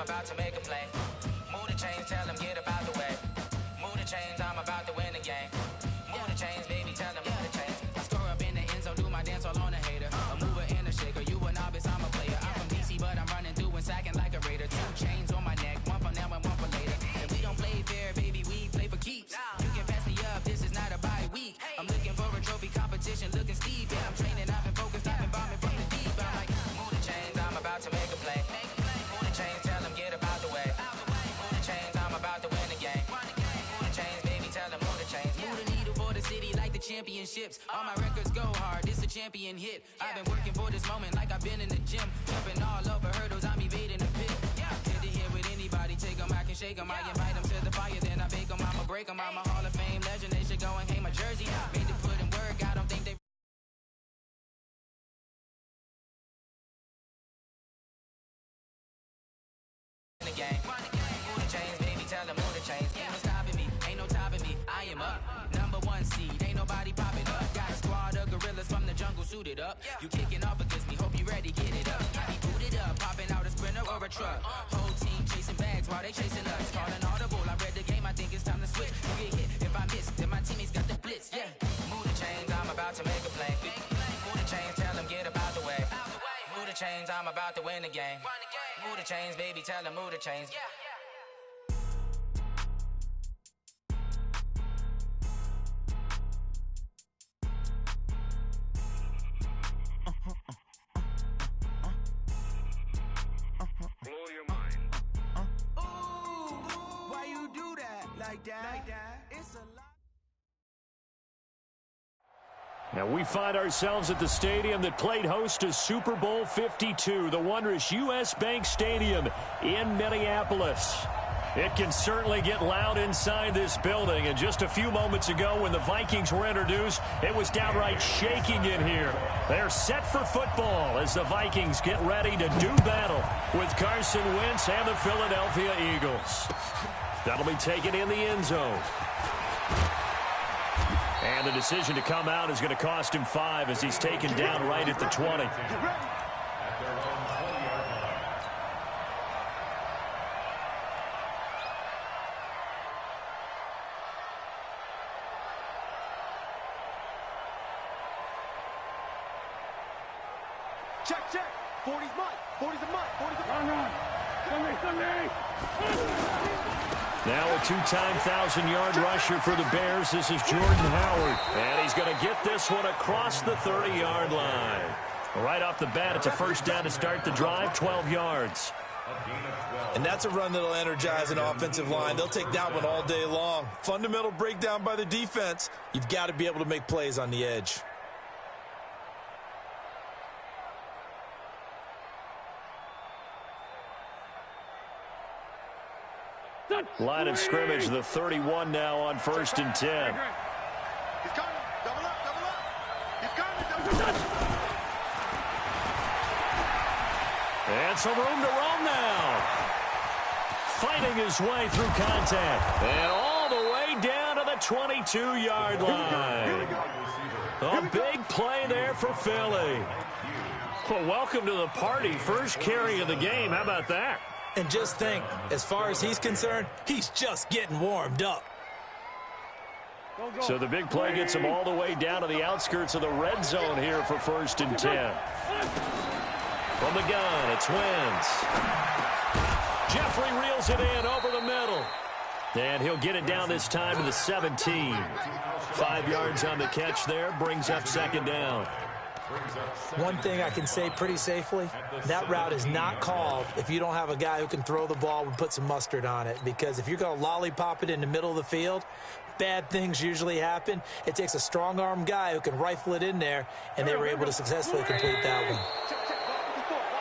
about to make a play. Move the chains, tell them get up out the way. Move the chains, I'm about to win the game. Move the chains, baby, tell them move the chains. I score up in the end zone, do my dance all on a hater. A mover and a shaker, you a novice, I'm a player. I'm from DC, but I'm running through and sacking like a raider. 2 chains on my neck, one for now and one for later. And we don't play fair, baby, we play for keeps. You can pass me up, this is not a bye week. I'm looking for a trophy competition, looking steep. Yeah, I'm training, I've been focused, I've been bombing from the deep. I'm like, move the chains, I'm about to make a play. Move the chains, tell them get up out the way. Move the chains, I'm about to win the game. Move the chains, baby, tell them move the chains. Move the needle for the city like the championships. All my records go hard, this a champion hit. I've been working for this moment like I've been in the gym. Jumping all over hurdles, I'm evading the pit. Hit to hit with anybody, take them, I can shake them. I invite them to the fire, then I bake them. I'ma break them, I'm a Hall of Fame legend. They should go and hang my jersey. Made to put in work, I don't think they in the game. Move the chains, baby, tell them move the chains. Ain't no stopping me, ain't no topping me. I am up, #1 seed, ain't nobody popping up. Got a squad of gorillas from the jungle suited up. You kicking off against me, hope you ready, get it up. I be booted up, popping out a sprinter or a truck. Whole team chasing bags while they chasing us. Calling audible, I read the game, I think it's time to switch. You get hit, if I miss, then my teammates got the blitz, yeah. Move the chains, I'm about to make a play. Move the chains, tell them get up out the way. Move the chains, I'm about to win the game. Move the chains, baby, tell them move the chains. Blow your mind. Why you do that? Like that? It's a lot. Now we find ourselves at the stadium that played host to Super Bowl 52, the wondrous U.S. Bank Stadium in Minneapolis. It can certainly get loud inside this building, and just a few moments ago when the Vikings were introduced, it was downright shaking in here. They're set for football as the Vikings get ready to do battle with Carson Wentz and the Philadelphia Eagles. That'll be taken in the end zone. And the decision to come out is going to cost him 5 as he's taken down right at the 20. Check. 40's mine. 40's a mine. 40's a mine. Sunday. Now a 2-time 1,000-yard rusher for the Bears. This is Jordan Howard. And he's going to get this one across the 30-yard line. Right off the bat, it's a first down to start the drive, 12 yards. And that's a run that'll energize an offensive line. They'll take that one all day long. Fundamental breakdown by the defense. You've got to be able to make plays on the edge. Line of scrimmage, the 31 now on 1st and 10. He's coming. Double up. He's coming. And some room to roam now. Fighting his way through contact. And all the way down to the 22-yard line. A big play there for Philly. Well, welcome to the party. First carry of the game. How about that? And just think, as far as he's concerned, he's just getting warmed up. So the big play gets him all the way down to the outskirts of the red zone here for 1st and 10. From the gun, it's Wentz. Jeffrey reels it in over the middle. And he'll get it down this time to the 17. 5 yards on the catch there, brings up 2nd down. One thing I can say pretty safely, that route is not called if you don't have a guy who can throw the ball and put some mustard on it. Because if you're going to lollipop it in the middle of the field, bad things usually happen. It takes a strong-arm guy who can rifle it in there, and they were able to successfully complete that one.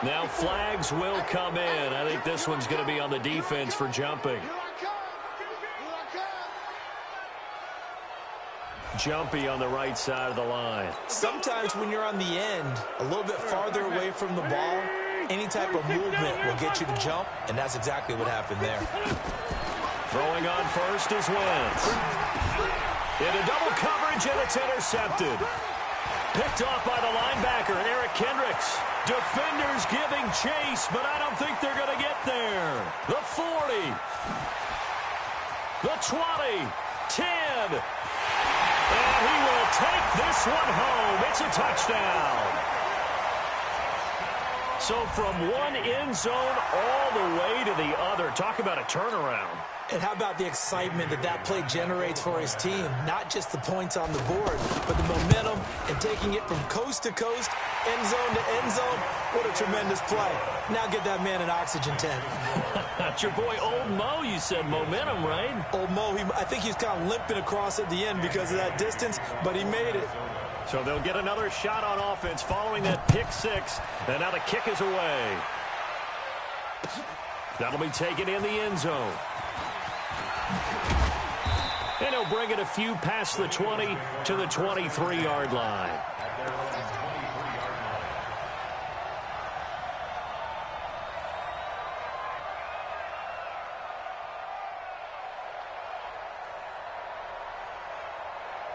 Now flags will come in. I think this one's going to be on the defense for jumping. Jumpy on the right side of the line. Sometimes when you're on the end, a little bit farther away from the ball, any type of movement will get you to jump, and that's exactly what happened there. Throwing on first is Wentz. Into double coverage, and it's intercepted. Picked off by the linebacker, Eric Kendricks. Defenders giving chase, but I don't think they're going to get there. The 40. The 20. 10. And he will take this one home. It's a touchdown. So from one end zone all the way to the other. Talk about a turnaround. And how about the excitement that play generates for his team? Not just the points on the board, but the momentum and taking it from coast to coast, end zone to end zone. What a tremendous play. Now get that man an oxygen tent. That's your boy Old Mo. You said momentum, right? Old Mo, I think he's kind of limping across at the end because of that distance, but he made it. So they'll get another shot on offense following that pick six. And now the kick is away. That'll be taken in the end zone. And he'll bring it a few past the 20 to the 23-yard line.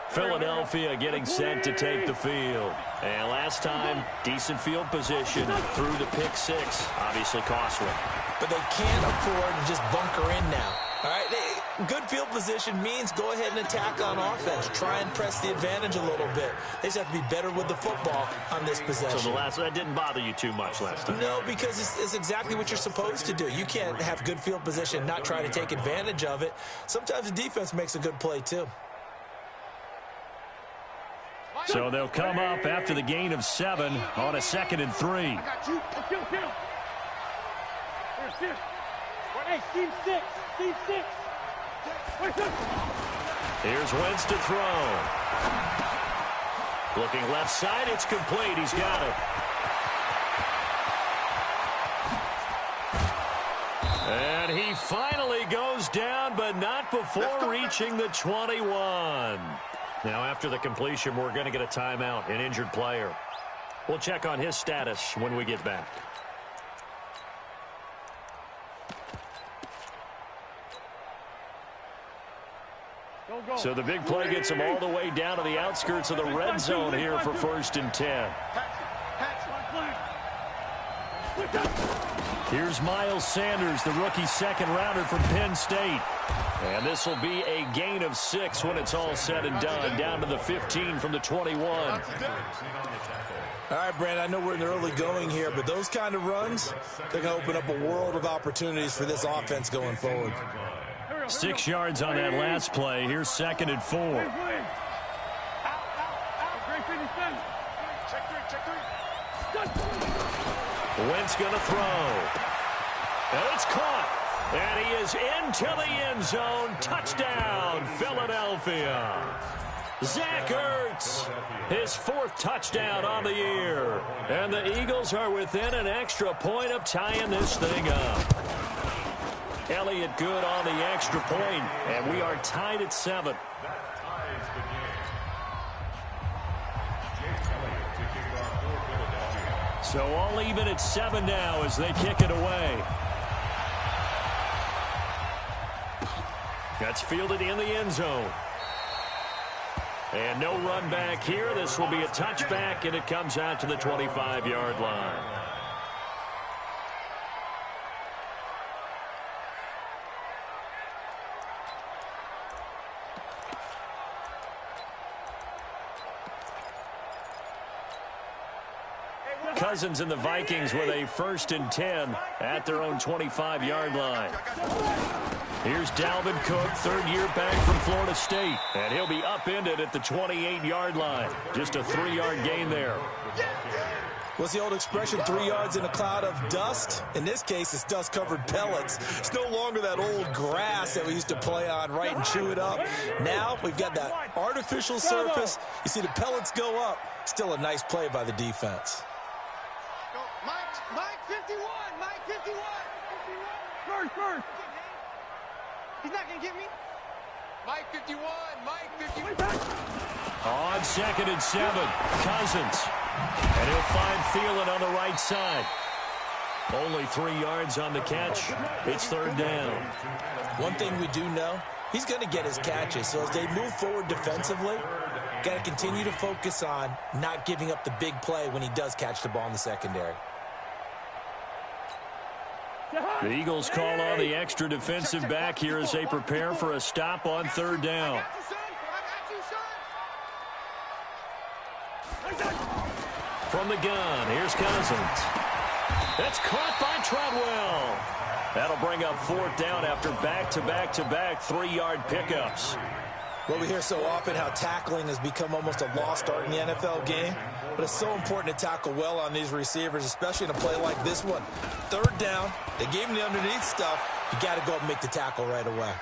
Philadelphia getting set to take the field. And last time, decent field position through the pick six. Obviously costly. But they can't afford to just bunker in now. All right, good field position means go ahead and attack on offense. Try and press the advantage a little bit. They just have to be better with the football on this possession. So that didn't bother you too much last time? No, because it's exactly what you're supposed to do. You can't have good field position and not try to take advantage of it. Sometimes the defense makes a good play, too. So they'll come up after the gain of 7 on a 2nd and 3. I got you. Kill. Hey, team 6. Team 6. Here's Wentz to throw. Looking left side, it's complete. He's got it. And he finally goes down, but not before reaching the 21. Now, after the completion, we're going to get a timeout, an injured player. We'll check on his status when we get back. So the big play gets him all the way down to the outskirts of the red zone here for 1st and 10. Here's Miles Sanders, the rookie second-rounder from Penn State. And this will be a gain of 6 when it's all said and done, down to the 15 from the 21. All right, Brandon, I know we're in the early going here, but those kind of runs, they're going to open up a world of opportunities for this offense going forward. 6 yards on that last play. Here's 2nd and 4. Wentz going to throw. And it's caught. And he is into the end zone. Touchdown, Philadelphia. Zach Ertz, his 4th touchdown on the year. And the Eagles are within an extra point of tying this thing up. Elliott good on the extra point, and we are tied at 7. So all even at 7 now as they kick it away. That's fielded in the end zone. And no run back here. This will be a touchback, and it comes out to the 25-yard line. Cousins and the Vikings with a 1st and 10 at their own 25-yard line. Here's Dalvin Cook, 3rd-year back from Florida State. And he'll be upended at the 28-yard line. Just a 3-yard gain there. What's the old expression, 3 yards in a cloud of dust? In this case, it's dust-covered pellets. It's no longer that old grass that we used to play on, right, and chew it up. Now we've got that artificial surface. You see the pellets go up. Still a nice play by the defense. Mike 51. Mike 51. First. He's not going to get me. Mike 51. Mike 51. On 2nd and 7, Cousins. And he'll find Thielen on the right side. Only 3 yards on the catch. It's 3rd down. One thing we do know, he's going to get his catches. So as they move forward defensively, Got to continue to focus on not giving up the big play when he does catch the ball in the secondary. The Eagles call on the extra defensive back here as they prepare for a stop on third down. From the gun, here's Cousins. That's caught by Treadwell. That'll bring up fourth down after back-to-back-to-back 3-yard pickups. Well, we hear so often how tackling has become almost a lost art in the NFL game, but it's so important to tackle well on these receivers, especially in a play like this one. Third down, they gave him the underneath stuff. You got to go up and make the tackle right away.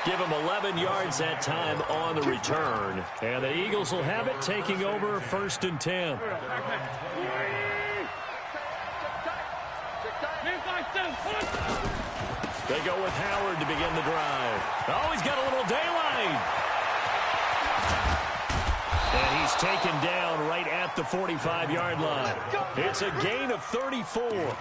Give him 11 yards that time on the return. And the Eagles will have it, taking over 1st and 10. They go with Howard to begin the drive. Oh, he's got a little daylight. And he's taken down right at the 45-yard line. It's a gain of 34.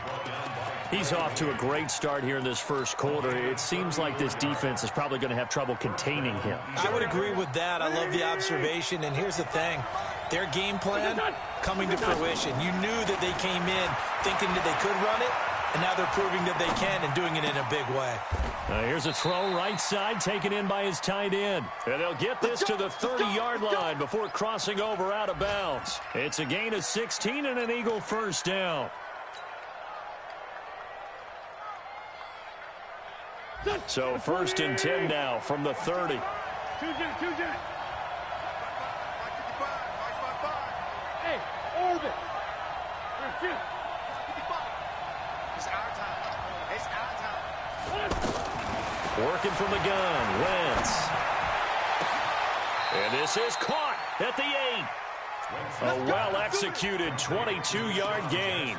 He's off to a great start here in this first quarter. It seems like this defense is probably going to have trouble containing him. I would agree with that. I love the observation. And here's the thing. Their game plan coming to fruition. You knew that they came in thinking that they could run it, and now they're proving that they can and doing it in a big way. Here's a throw right side taken in by his tight end. And they'll get this to the 30-yard line before crossing over out of bounds. It's a gain of 16 and an Eagle first down. So 1st and 10 now from the 30. Hey, Orbit. It's our time. It's our time. Working from the gun, Wentz. And this is caught at the 8. A well-executed 22-yard gain.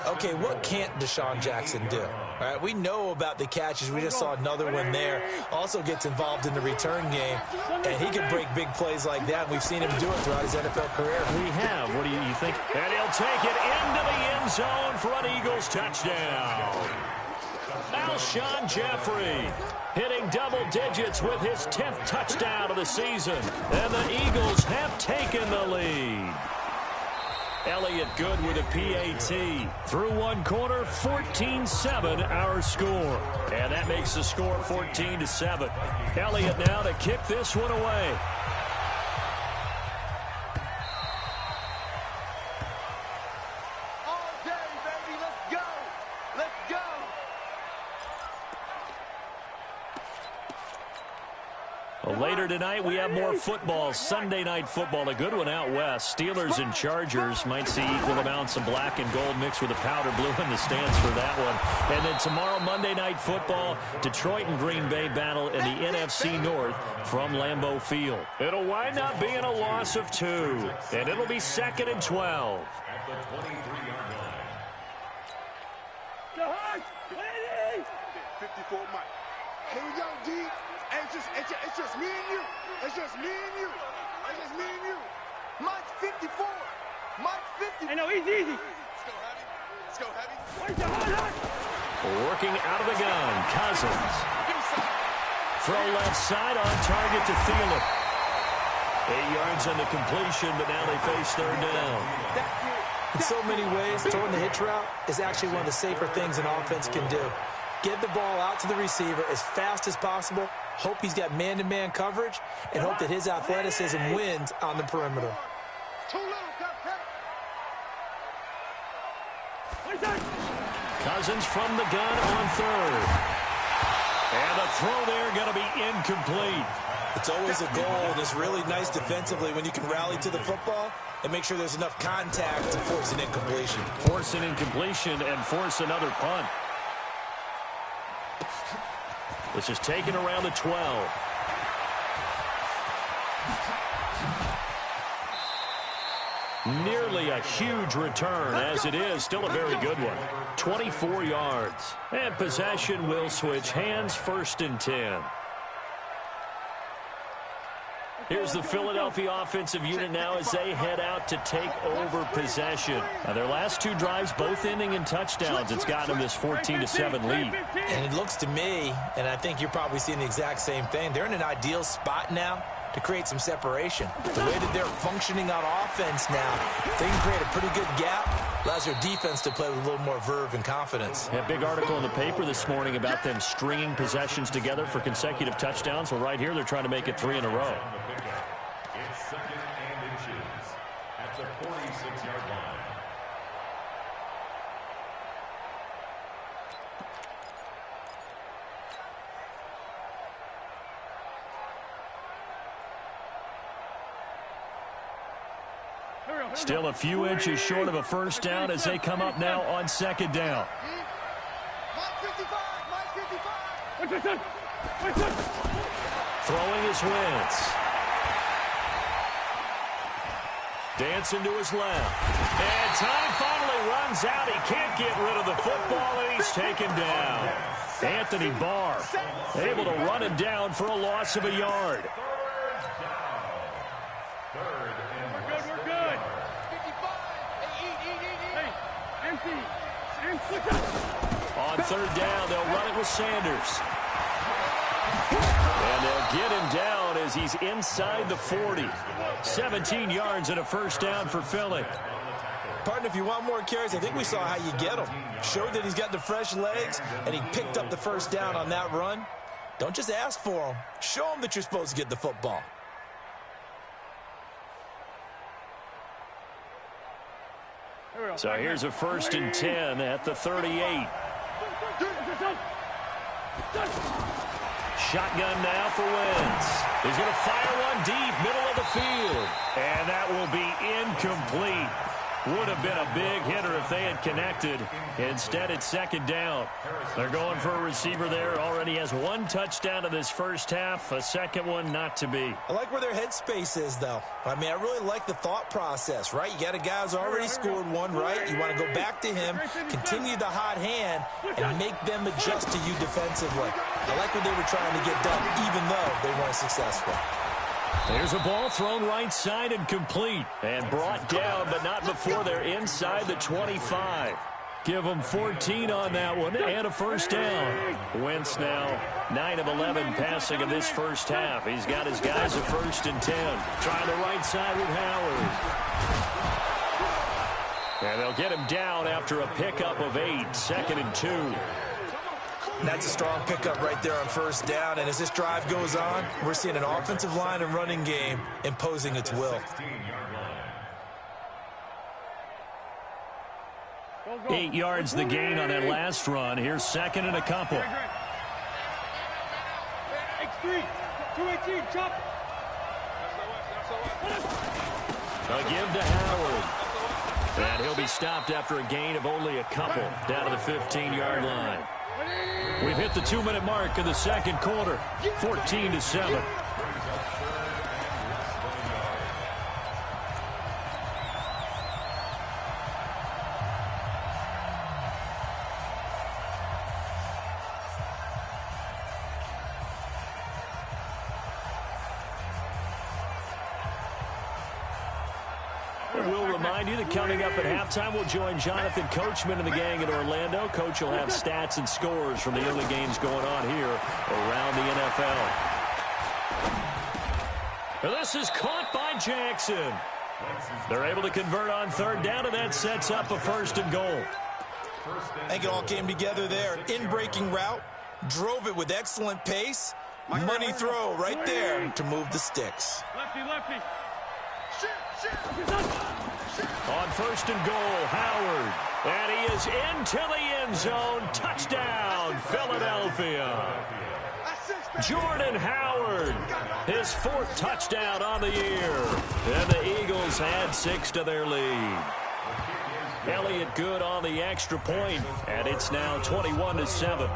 Okay, what can't Deshaun Jackson do? All right, we know about the catches. We just saw another one there. Also gets involved in the return game, and he can break big plays like that. We've seen him do it throughout his NFL career. We have. What do you think? And he'll take it into the end zone for an Eagles touchdown. Alshon Jeffrey hitting double digits with his 10th touchdown of the season. And the Eagles have taken the lead. Elliott good with a PAT. Through one quarter, 14-7 our score. And that makes the score 14-7. Elliott now to kick this one away. All day, baby. Let's go. Let's go. Well, later tonight, we have more football. Sunday night football, a good one out west. Steelers and Chargers might see equal amounts of black and gold mixed with a powder blue in the stands for that one. And then tomorrow, Monday night football, Detroit and Green Bay battle in the NFC North from Lambeau Field. It'll wind up being a loss of 2, and it'll be 2nd and 12. At the 23-yard line. 54 Mike. Here we go, D. It's just me and you. It's just me and you. It's just me and you. Mike's 54. Mike's 50. I know, he's easy. Let's go heavy. Let's go heavy. Working out of the gun, Cousins. Throw left side on target to Thielen. 8 yards on the completion, but now they face third down. In so many ways, throwing the hitch route is actually one of the safer things an offense can do. Get the ball out to the receiver as fast as possible, hope he's got man-to-man coverage, and hope that his athleticism wins on the perimeter. Cousins from the gun on third. And the throw there going to be incomplete. It's always a goal, and it's really nice defensively when you can rally to the football and make sure there's enough contact to force an incompletion. Force an incompletion and force another punt. This is taken around the 12. Nearly a huge return, as it is still a very good one. 24 yards. And possession will switch hands, 1st and 10. Here's the Philadelphia offensive unit now as they head out to take over possession. Now, their last two drives, both ending in touchdowns. It's gotten them this 14-7 lead. And it looks to me, and I think you're probably seeing the exact same thing, they're in an ideal spot now to create some separation. The way that they're functioning on offense now, they can create a pretty good gap. Allows their defense to play with a little more verve and confidence. A big article in the paper this morning about them stringing possessions together for consecutive touchdowns. Well, right here, they're trying to make it 3 in a row. It's 2nd and inches at the 46-yard line. Still a few inches short of a first down as they come up now on 2nd down. Throwing his Wentz. Dancing to his left. And time finally runs out. He can't get rid of the football, and he's taken down. Anthony Barr able to run him down for a loss of a yard. On 3rd down, they'll run it with Sanders. And they'll get him down as he's inside the 40. 17 yards and a first down for Philly. Partner, if you want more carries, I think we saw how you get him. Showed that he's got the fresh legs, and he picked up the first down on that run. Don't just ask for him. Show him that you're supposed to get the football. So here's a 1st and 10 at the 38. Shotgun now for Wentz. He's going to fire one deep, middle of the field. And that will be incomplete. Would have been a big hitter if they had connected. Instead, it's 2nd down. They're going for a receiver there. Already has 1 touchdown in this first half. A second one not to be. I like where their headspace is, though. I mean, I really like the thought process, right? You got a guy who's already scored one, right? You want to go back to him, continue the hot hand, and make them adjust to you defensively. I like what they were trying to get done, even though they weren't successful. There's a ball thrown right side and complete. And brought down, but not before they're inside the 25. Give them 14 on that one and a first down. Wentz now 9 of 11 passing in this first half. He's got his guys at 1st and 10. Trying the right side with Howard. And they'll get him down after a pickup of 8. 2nd and 2. That's a strong pickup right there on first down. And as this drive goes on, we're seeing an offensive line and running game imposing its will. 8 yards the gain on that last run. Here's 2nd and a couple. A give to Howard. And he'll be stopped after a gain of only a couple down to the 15-yard line. We've hit the 2-minute mark of the second quarter. 14-7. We'll remind you that coming up at halftime, we'll join Jonathan Coachman and the gang in Orlando. Coach will have stats and scores from the early games going on here around the NFL. This is caught by Jackson. They're able to convert on 3rd down, and that sets up a 1st and goal. I think it all came together there. In-breaking route, drove it with excellent pace. Money throw right there to move the sticks. Lefty. On 1st and goal, Howard. And he is into the end zone. Touchdown, Philadelphia. Jordan Howard, his 4th touchdown on the year. And the Eagles add 6 to their lead. Elliott good on the extra point, and it's now 21-7.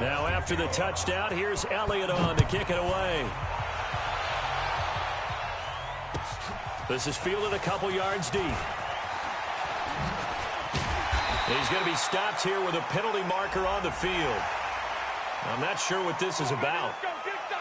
Now after the touchdown, here's Elliott on to kick it away. This is fielded a couple yards deep. He's going to be stopped here with a penalty marker on the field. I'm not sure what this is about.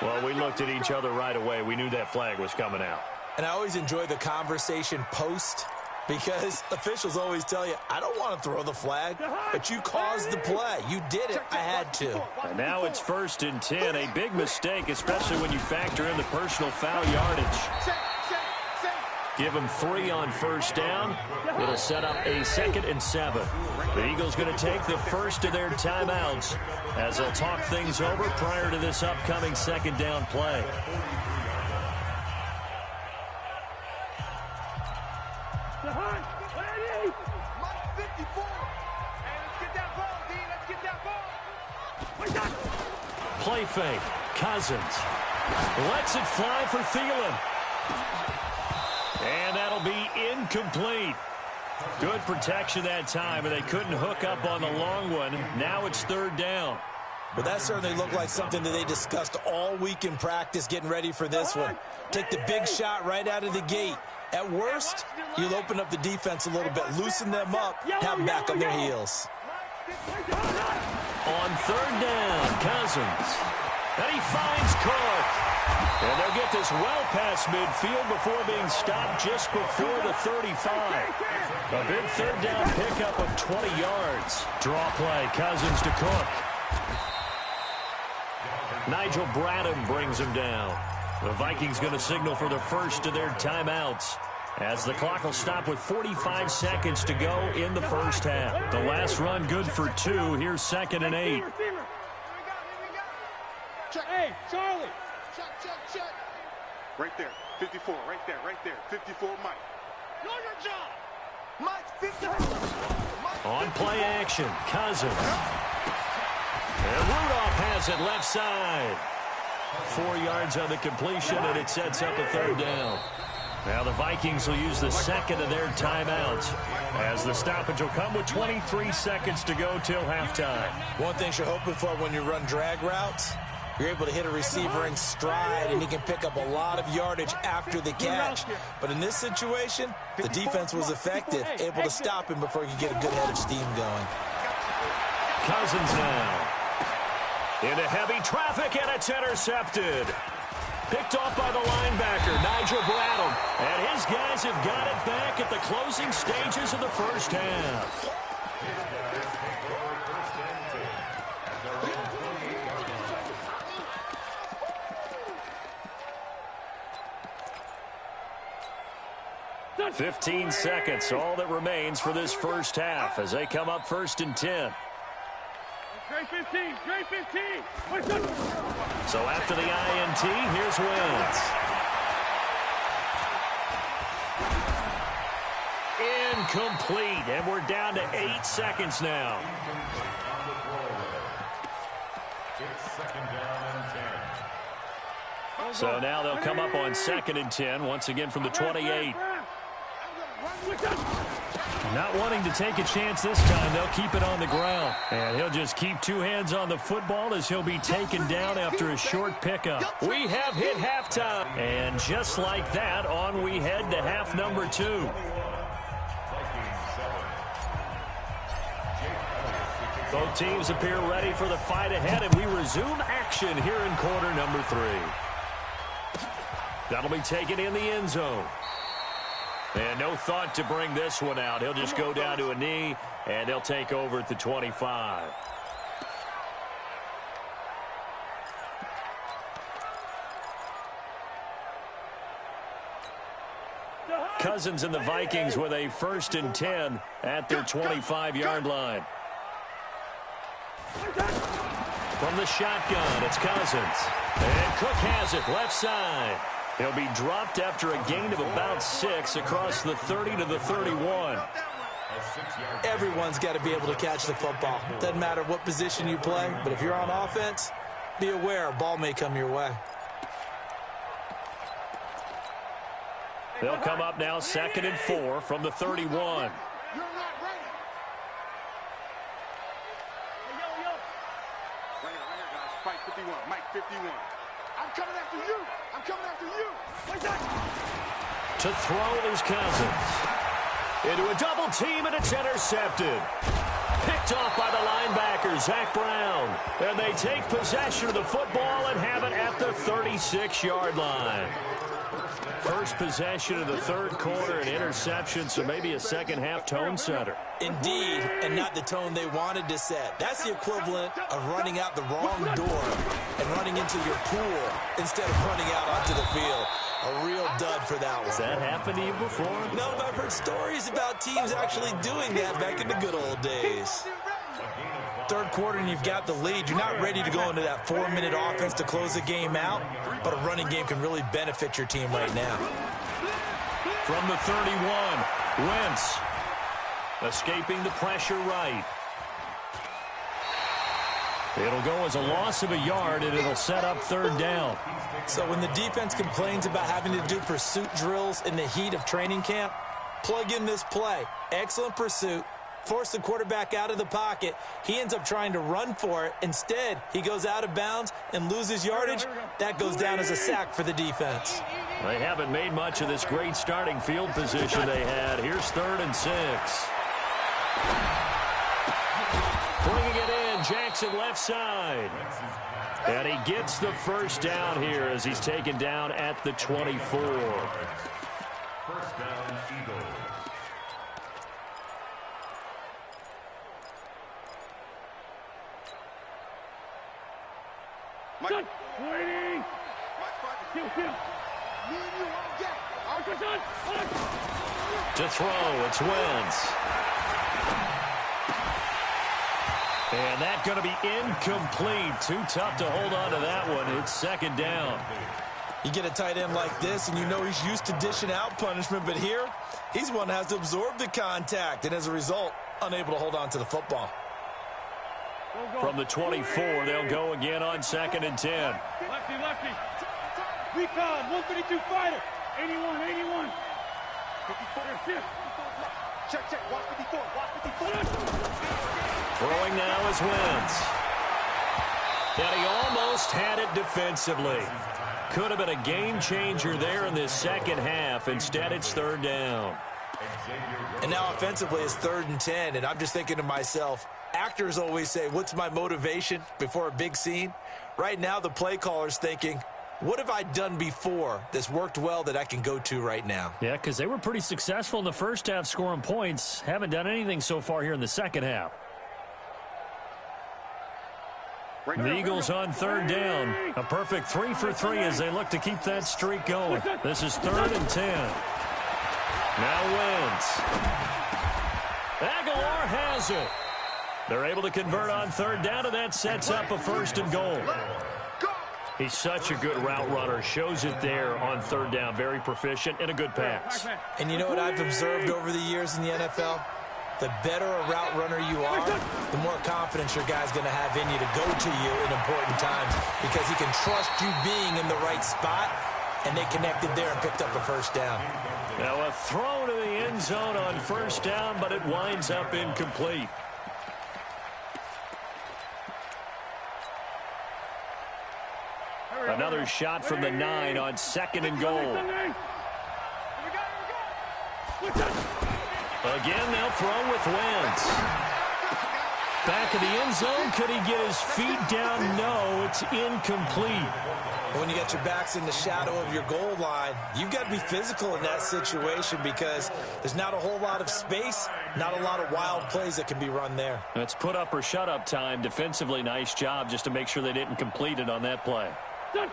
Well, we looked at each other right away. We knew that flag was coming out. And I always enjoy the conversation post because officials always tell you, I don't want to throw the flag, but you caused the play. You did it. I had to. And now it's 1st and 10. A big mistake, especially when you factor in the personal foul yardage. Give them 3 on 1st down. It'll set up a 2nd and 7. The Eagles going to take the first of their timeouts as they'll talk things over prior to this upcoming 2nd down play. Play fake. Cousins lets it fly for Thielen. And that'll be incomplete. Good protection that time, and they couldn't hook up on the long one. Now it's 3rd down. But that certainly looked like something that they discussed all week in practice getting ready for this one. Take the big shot right out of the gate. At worst, you'll open up the defense a little bit, loosen them up, have them back on their heels. On 3rd down, Cousins. And he finds Cook. And they'll get this well past midfield before being stopped just before the 35. A big 3rd down pickup of 20 yards. Draw play, Cousins to Cook. Nigel Bradham brings him down. The Vikings going to signal for the first of their timeouts as the clock will stop with 45 seconds to go in the first half. The last run good for 2. Here's 2nd and 8. Hey, Charlie. Check. Right there. 54. Right there. 54, Mike. Know your job. Mike, 54. On play action, Cousins. And Rudolph has it left side. 4 yards on the completion, and it sets up a 3rd down. Now the Vikings will use the 2nd of their timeouts as the stoppage will come with 23 seconds to go till halftime. One thing you're hoping for when you run drag routes, you're able to hit a receiver in stride, and he can pick up a lot of yardage after the catch. But in this situation, the defense was effective, able to stop him before he could get a good head of steam going. Cousins now into heavy traffic, and it's intercepted. Picked off by the linebacker, Nigel Bradham. And his guys have got it back at the closing stages of the first half. – 15 seconds, all that remains for this first half as they come up 1st and 10. Straight 15. So after the INT, here's Wentz. Incomplete, and we're down to 8 seconds now. So now they'll come up on 2nd and 10, once again from the 28. Not wanting to take a chance this time, they'll keep it on the ground. And he'll just keep 2 hands on the football as he'll be taken down after a short pickup. We have hit halftime. And just like that, on we head to half number 2. Both teams appear ready for the fight ahead, and we resume action here in quarter number 3. That'll be taken in the end zone. And no thought to bring this one out. He'll just go down to a knee, and they'll take over at the 25. Cousins and the Vikings with a 1st and 10 at their 25-yard line. From the shotgun, it's Cousins. And Cook has it left side. He'll be dropped after a gain of about 6 across the 30 to the 31. Everyone's got to be able to catch the football. Doesn't matter what position you play, but if you're on offense, be aware a ball may come your way. They'll come up now 2nd and 4 from the 31. You're not ready. Right here, guys. Fight 51. Mike 51. I'm coming after you. To throw is Cousins. Into a double team, and it's intercepted. Picked off by the linebacker, Zach Brown. And they take possession of the football and have it at the 36-yard line. First possession of the third quarter, an interception, so maybe a second-half tone setter. Indeed, and not the tone they wanted to set. That's the equivalent of running out the wrong door and running into your pool instead of running out onto the field. A real dud for that one. Has that happened to you before? No, but I've heard stories about teams actually doing that back in the good old days. Third quarter and you've got the lead. You're not ready to go into that 4-minute offense to close the game out, but a running game can really benefit your team right now. From the 31, Wentz escaping the pressure right. It'll go as a loss of a yard, and it'll set up third down. So when the defense complains about having to do pursuit drills in the heat of training camp, plug in this play. Excellent pursuit. Force the quarterback out of the pocket. He ends up trying to run for it. Instead, he goes out of bounds and loses yardage. That goes down as a sack for the defense. They haven't made much of this great starting field position they had. Here's 3rd and 6. Bringing it in, Jackson left side. And he gets the first down here as he's taken down at the 24. First down, Eagles. Mike. Waiting. To throw, it's Wentz. And that's going to be incomplete. Too tough to hold on to that one. It's second down. You get a tight end like this, and you know he's used to dishing out punishment, but here, he's one that has to absorb the contact, and as a result, unable to hold on to the football. From the 24, they'll go again on 2nd and 10. Lefty, lefty. Recon, 152 fighter. 81, 81. 54, shift. Check, check. Watch 54, watch 54. Throwing now is Wentz. And he almost had it defensively. Could have been a game changer there in this second half. Instead, it's third down. And now offensively, it's 3rd and 10, and I'm just thinking to myself, actors always say, what's my motivation before a big scene? Right now, the play caller's thinking, what have I done before that's worked well that I can go to right now? Yeah, because they were pretty successful in the first half scoring points. Haven't done anything so far here in the second half. The Eagles on 3rd down. A perfect 3 for 3 as they look to keep that streak going. This is 3rd and 10. Now Wentz. Aguilar has it. They're able to convert on 3rd down, and that sets up a 1st and goal. He's such a good route runner. Shows it there on 3rd down. Very proficient and a good pass. And you know what I've observed over the years in the NFL? The better a route runner you are, the more confidence your guy's going to have in you to go to you in important times because he can trust you being in the right spot, and they connected there and picked up a 1st down. Now a throw to the end zone on 1st down, but it winds up incomplete. Another shot from the 9 on 2nd and goal. Again, they'll throw with Wentz. Back of the end zone. Could he get his feet down? No, it's incomplete. When you got your backs in the shadow of your goal line, you've got to be physical in that situation because there's not a whole lot of space, not a lot of wild plays that can be run there. It's put up or shut up time. Defensively, nice job just to make sure they didn't complete it on that play.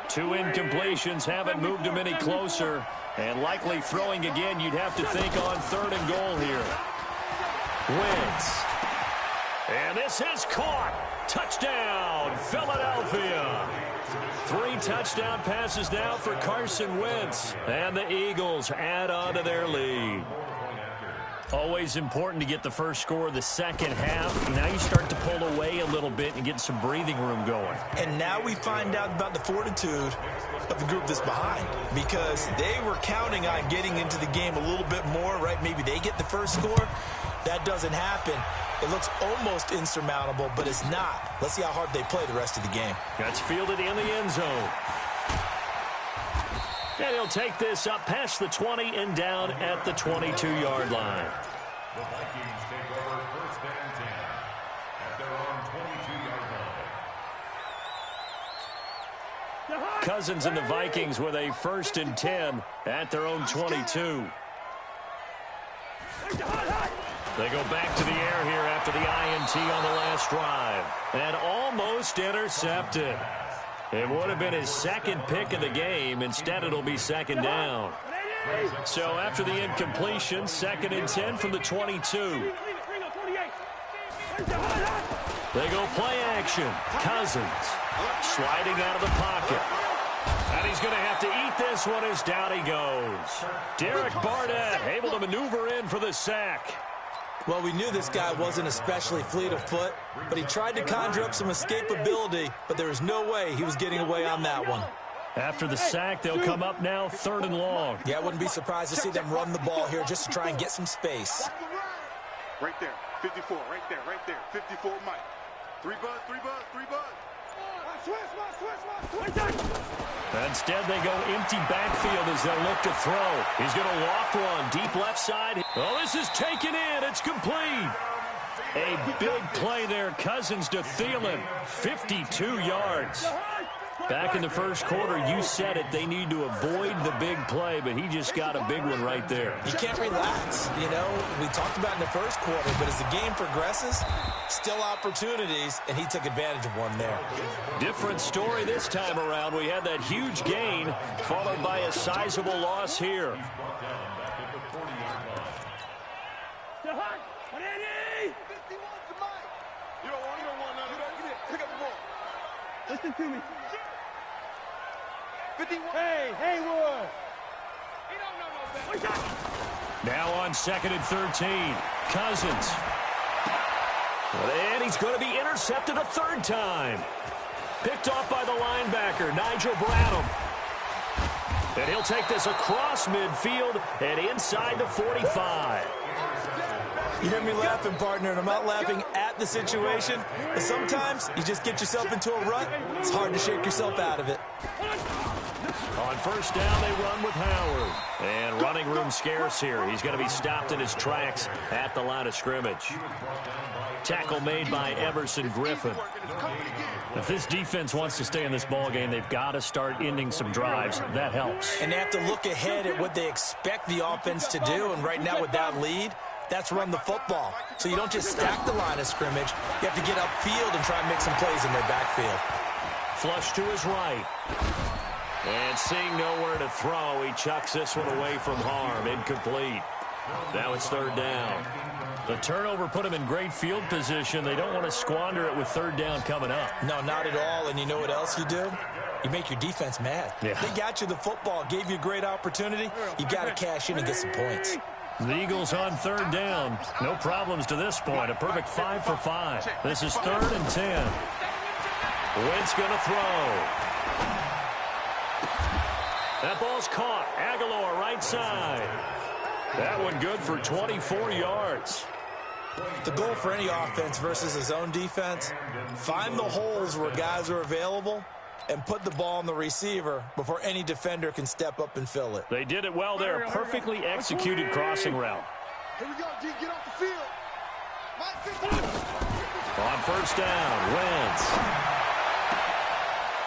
2 incompletions haven't moved him any closer. And likely throwing again, you'd have to think on 3rd and goal here. Wentz. And this is caught. Touchdown, Philadelphia. 3 touchdown passes now for Carson Wentz. And the Eagles add on to their lead. Always important to get the first score of the second half. Now you start to pull away a little bit and get some breathing room going. And now we find out about the fortitude of the group that's behind because they were counting on getting into the game a little bit more, right? Maybe they get the first score. That doesn't happen. It looks almost insurmountable, but it's not. Let's see how hard they play the rest of the game. That's fielded in the end zone. And he'll take this up past the 20 and down at the 22-yard line. The Vikings take over 1st and 10. Cousins and the Vikings with a 1st and 10 at their own 22. They go back to the air here after the INT on the last drive. And almost intercepted. It would have been his 2nd pick of the game. Instead, it'll be 2nd down. So after the incompletion, 2nd and 10 from the 22. They go play action. Cousins sliding out of the pocket. And he's going to have to eat this one as down he goes. Derek Barnett able to maneuver in for the sack. Well, we knew this guy wasn't especially fleet of foot, but he tried to conjure up some escapability, but there was no way he was getting away on that one. After the sack, they'll come up now 3rd and long. Yeah, I wouldn't be surprised to see them run the ball here just to try and get some space. Right there, 54, right there, 54 Mike. 3 buzz. Instead, they go empty backfield as they'll look to throw. He's going to loft one deep left side. Oh, this is taken in. It's complete. A big play there. Cousins to Thielen. 52 yards. Back in the first quarter, you said it. They need to avoid the big play, but he just got a big one right there. You can't relax. You know, we talked about in the first quarter, but as the game progresses, still opportunities, and he took advantage of one there. Different story this time around. We had that huge gain, followed by a sizable loss here. Listen to me. 51. Hey, Haywood. He don't know no better. Now on 2nd and 13. Cousins. And he's going to be intercepted a 3rd time. Picked off by the linebacker, Nigel Bradham. And he'll take this across midfield and inside the 45. You hear me laughing, partner, and I'm not laughing at the situation, but sometimes you just get yourself into a rut. It's hard to shake yourself out of it. On 1st down, they run with Howard. And running room scarce here. He's going to be stopped in his tracks at the line of scrimmage. Tackle made by Everson Griffin. If this defense wants to stay in this ballgame, they've got to start ending some drives. That helps. And they have to look ahead at what they expect the offense to do. And right now with that lead, that's run the football. So you don't just stack the line of scrimmage. You have to get upfield and try and make some plays in their backfield. Flush to his right. And seeing nowhere to throw, he chucks this one away from harm. Incomplete. Now it's 3rd down. The turnover put him in great field position. They don't want to squander it with 3rd down coming up. No, not at all. And you know what else you do? You make your defense mad. Yeah. They got you the football, gave you a great opportunity. You got to cash in and get some points. The Eagles on 3rd down. No problems to this point. A perfect 5 for 5. This is 3rd and 10. Wentz going to throw. That ball's caught. Aguilar right side. That one good for 24 yards. The goal for any offense versus his own defense, find the holes where guys are available and put the ball on the receiver before any defender can step up and fill it. They did it well there. Perfectly executed crossing route. Here we go, G. Get off the field. On 1st down, Wentz.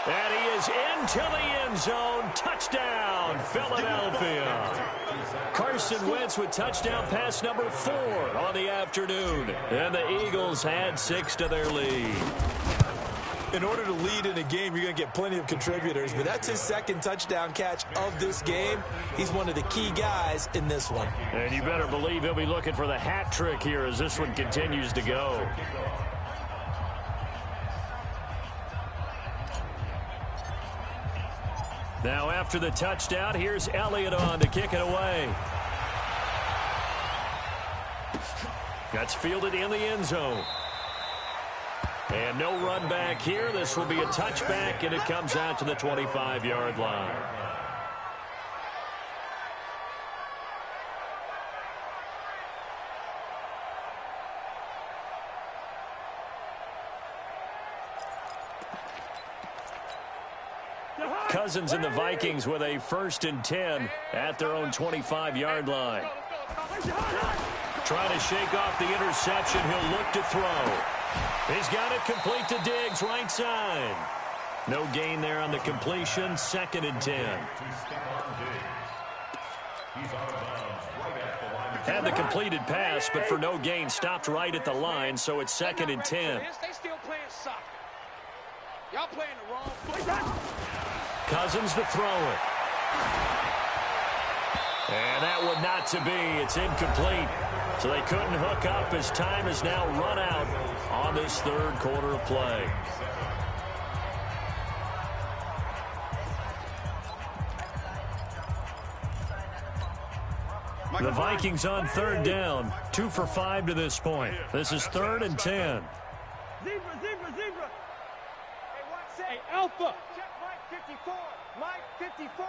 And he is into the end zone. Touchdown, Philadelphia. Carson Wentz with touchdown pass number 4 on the afternoon. And the Eagles had 6 to their lead. In order to lead in a game, you're going to get plenty of contributors, but that's his 2nd touchdown catch of this game. He's one of the key guys in this one. And you better believe he'll be looking for the hat trick here as this one continues to go. Now after the touchdown, here's Elliott on to kick it away. That's fielded in the end zone. And no run back here. This will be a touchback, and it comes out to the 25-yard line. Cousins and the Vikings with a 1st and 10 at their own 25-yard line. Trying to shake off the interception. He'll look to throw. He's got it complete to Diggs, right side. No gain there on the completion. 2nd and 10. Had the completed pass, but for no gain, stopped right at the line, so it's 2nd and 10. They still playing soccer. Y'all playing the wrong football. Cousins to throw it. And that one not to be. It's incomplete. So they couldn't hook up as time is now run out on this 3rd quarter of play. The Vikings on 3rd down. 2 for 5 to this point. This is 3rd and 10. Zebra. Hey, Alpha. Check Mike 54. Mike 54.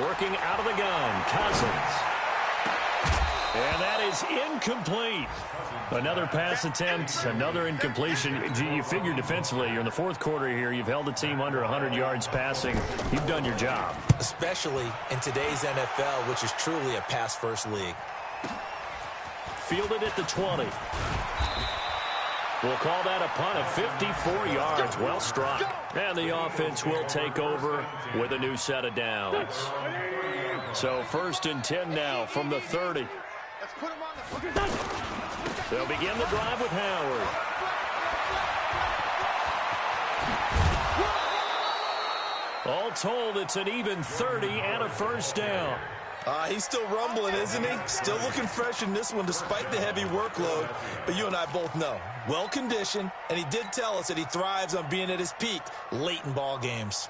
Working out of the gun. Cousins. And that is incomplete. Another pass attempt, another incompletion. You figure defensively, you're in the 4th quarter here. You've held the team under 100 yards passing. You've done your job. Especially in today's NFL, which is truly a pass-first league. Fielded at the 20. We'll call that a punt of 54 yards. Well struck. And the offense will take over with a new set of downs. So 1st and 10 now from the 30. They'll begin the drive with Howard. All told, it's an even 30 and a 1st down. He's still rumbling, isn't he? Still looking fresh in this one despite the heavy workload. But you and I both know, well-conditioned, and he did tell us that he thrives on being at his peak late in ball games.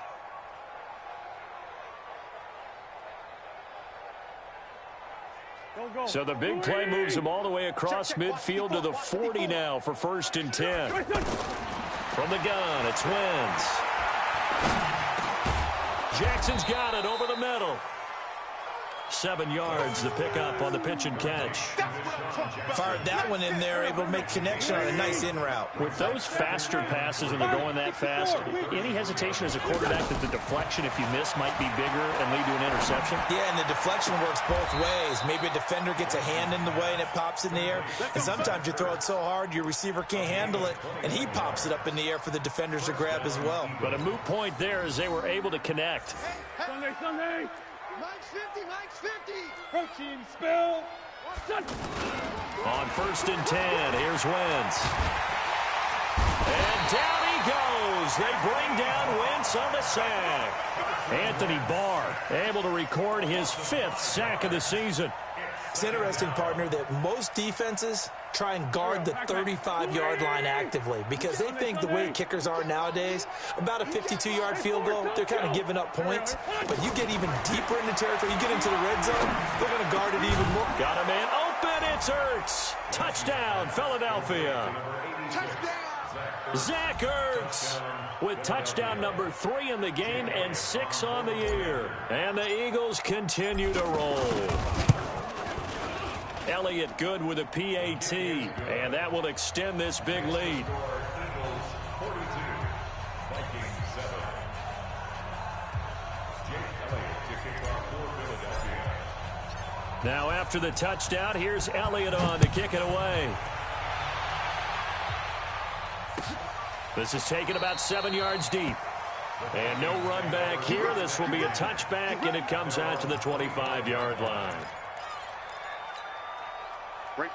So the big play moves him all the way across midfield to the 40 now for 1st and 10. From the gun, it's Wentz. Jackson's got it over the middle. 7 yards the pickup on the pitch and catch. Fired that one in there, able to make connection on a nice in route. With those faster passes and they're going that fast, any hesitation as a quarterback that the deflection, if you miss, might be bigger and lead to an interception? Yeah, and the deflection works both ways. Maybe a defender gets a hand in the way and it pops in the air. And sometimes you throw it so hard your receiver can't handle it, and he pops it up in the air for the defenders to grab as well. But a moot point there as they were able to connect. Sunday. Mike's 50. Protein spill. On 1st and 10, here's Wentz. And down he goes. They bring down Wentz on the sack. Anthony Barr able to record his 5th sack of the season. It's interesting, partner, that most defenses try and guard the 35-yard line actively because they think the way kickers are nowadays, about a 52-yard field goal, they're kind of giving up points. But you get even deeper into territory, you get into the red zone, they're going to guard it even more. Got a man open, it's Ertz. Touchdown, Philadelphia. Zach Ertz with touchdown number 3 in the game and 6 on the year. And the Eagles continue to roll. Elliott good with a PAT, and that will extend this big lead. Now after the touchdown, here's Elliott on to kick it away. This is taken about 7 yards deep. And no run back here. This will be a touchback, and it comes out to the 25-yard line.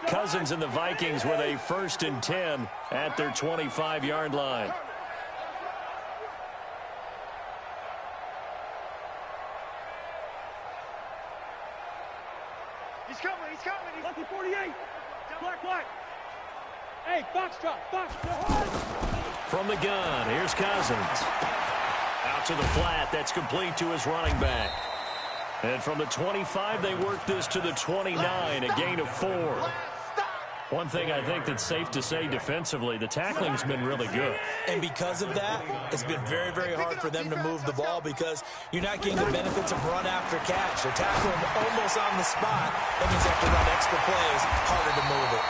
Cousins and the Vikings with a 1st and 10 at their 25-yard line. He's coming. Lucky 48. Black. Hey, box drop. From the gun, here's Cousins. Out to the flat, that's complete to his running back. And from the 25, they work this to the 29, a gain of 4. One thing I think that's safe to say defensively, the tackling's been really good. And because of that, it's been very, very hard for them to move the ball because you're not getting the benefits of run after catch. They're tackling almost on the spot. That means they have to run extra plays, harder to move it.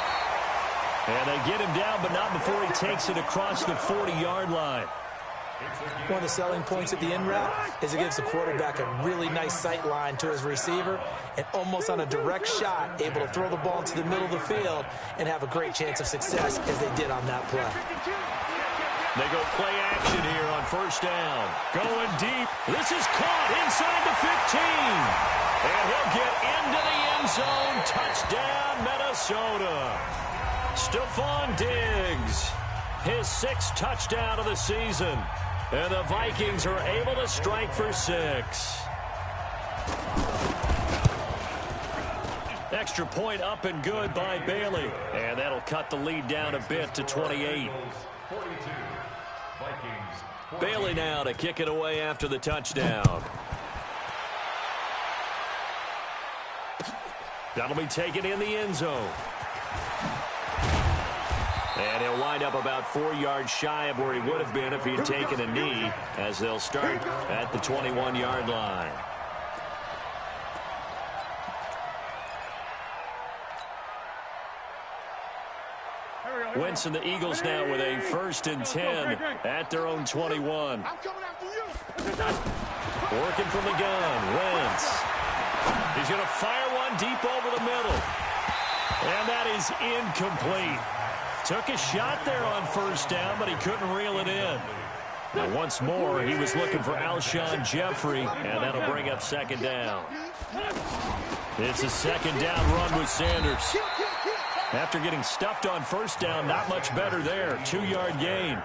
And they get him down, but not before he takes it across the 40-yard line. One of the selling points at the in route is it gives the quarterback a really nice sight line to his receiver and almost on a direct shot able to throw the ball into the middle of the field and have a great chance of success as they did on that play. They go play action here on first down. Going deep. This is caught inside the 15. And he'll get into the end zone. Touchdown, Minnesota. Stephon Diggs, his 6th touchdown of the season. And the Vikings are able to strike for 6. Extra point up and good by Bailey. And that'll cut the lead down a bit to 28. Bailey now to kick it away after the touchdown. That'll be taken in the end zone. And he'll wind up about 4 yards shy of where he would have been if he had taken a knee, as they'll start at the 21-yard line. Wentz and the Eagles now with a 1st and 10 at their own 21. Working from the gun, Wentz. He's going to fire one deep over the middle. And that is incomplete. Took a shot there on first down, but he couldn't reel it in. Now once more, he was looking for Alshon Jeffrey, and that'll bring up 2nd down. It's a 2nd down run with Sanders. After getting stuffed on first down, not much better there. 2-yard gain.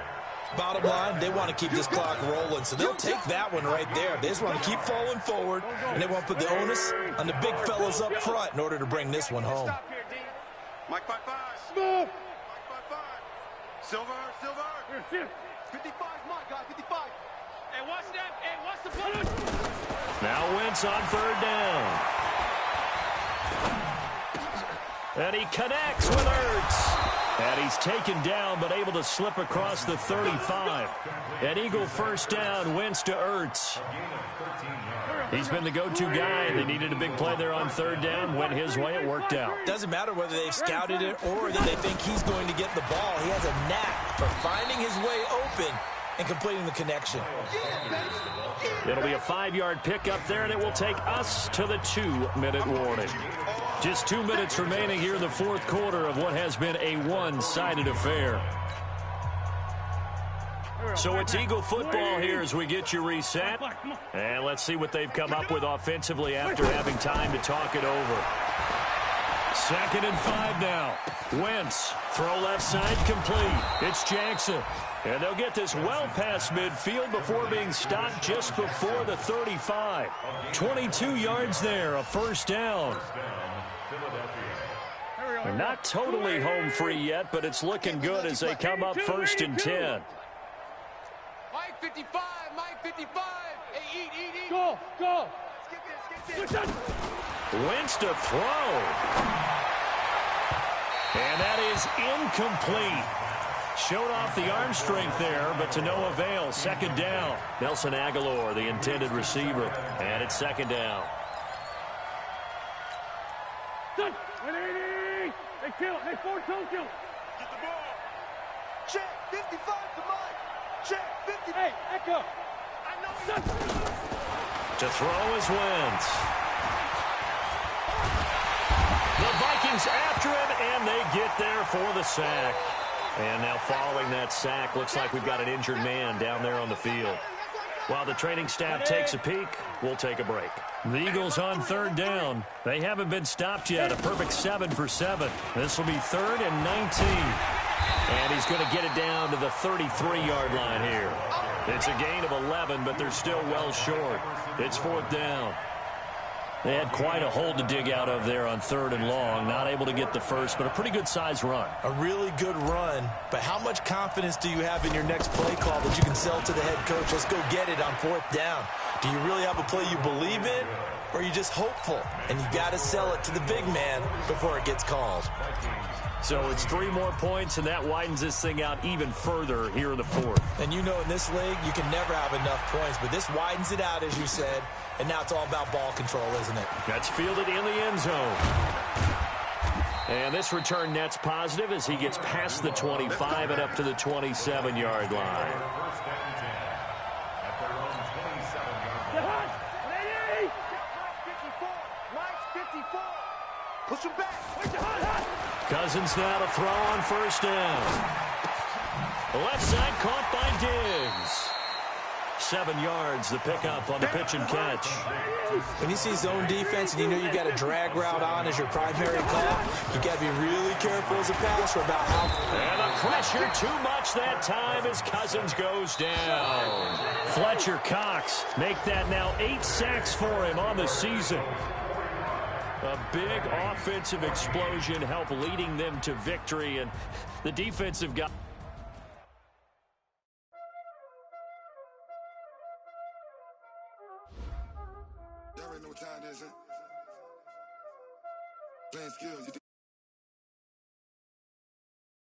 Bottom line, they want to keep this clock rolling, so they'll take that one right there. They just want to keep falling forward, and they want to put the onus on the big fellas up front in order to bring this one home. Mike 5-5. Move. Mike 5-5. Silver. 55, Mike, guy, 55. Hey, watch that. Hey, watch the play. Now Wentz on 3rd down. And he connects with Ertz. And he's taken down, but able to slip across the 35. An Eagle 1st down, Wentz to Ertz. He's been the go-to guy. They needed a big play there on 3rd down. Went his way. It worked out. Doesn't matter whether they've scouted it or that they think he's going to get the ball. He has a knack for finding his way open and completing the connection. It'll be a 5-yard pickup there, and it will take us to the 2-minute warning. Just 2 minutes remaining here in the 4th quarter of what has been a one-sided affair. So it's Eagle football here as we get you reset. And let's see what they've come up with offensively after having time to talk it over. 2nd and 5 now. Wentz, throw left side complete. It's Jackson. And they'll get this well past midfield before being stopped just before the 35. 22 yards there, a 1st down. They're not totally home free yet, but it's looking good as they come up 1st and 10. Mike 55, Mike 55. Hey, eat. Go. Skip this. Wentz to throw. And that is incomplete. Showed off the arm strength there, but to no avail. 2nd down. Nelson Aguilar, the intended receiver. And it's 2nd down. Hey, kill. Hey, force don't kill. Get the ball. Check 55 to Mike. Check 50. Hey, Echo. I know To throw is Wentz. The Vikings after him, and they get there for the sack. And now following that sack, looks like we've got an injured man down there on the field. While the training staff takes a peek, we'll take a break. The Eagles on 3rd down. They haven't been stopped yet. A perfect 7 for 7. This will be 3rd and 19. And he's going to get it down to the 33-yard line here. It's a gain of 11, but they're still well short. It's 4th down. They had quite a hole to dig out of there on 3rd and long. Not able to get the first, but a pretty good-sized run. A really good run, but how much confidence do you have in your next play call that you can sell to the head coach? Let's go get it on 4th down. Do you really have a play you believe in, or are you just hopeful? And you got to sell it to the big man before it gets called. So it's 3 more points, and that widens this thing out even further here in the 4th. And you know in this league, you can never have enough points, but this widens it out, as you said, and now it's all about ball control, isn't it? That's fielded in the end zone. And this return net's positive as he gets past the 25 and up to the 27-yard line. Push him back. Cousins now to throw on 1st down. Left side caught by Diggs. 7 yards, the pickup on the pitch and catch. When you see zone defense and you know you've got a drag route on as your primary call, you got to be really careful as a passer about how. And the pressure too much that time as Cousins goes down. Fletcher Cox make that now 8 sacks for him on the season. A big offensive explosion helped leading them to victory, and the defensive guy. Y'all already know what time it is, huh? Playing skills.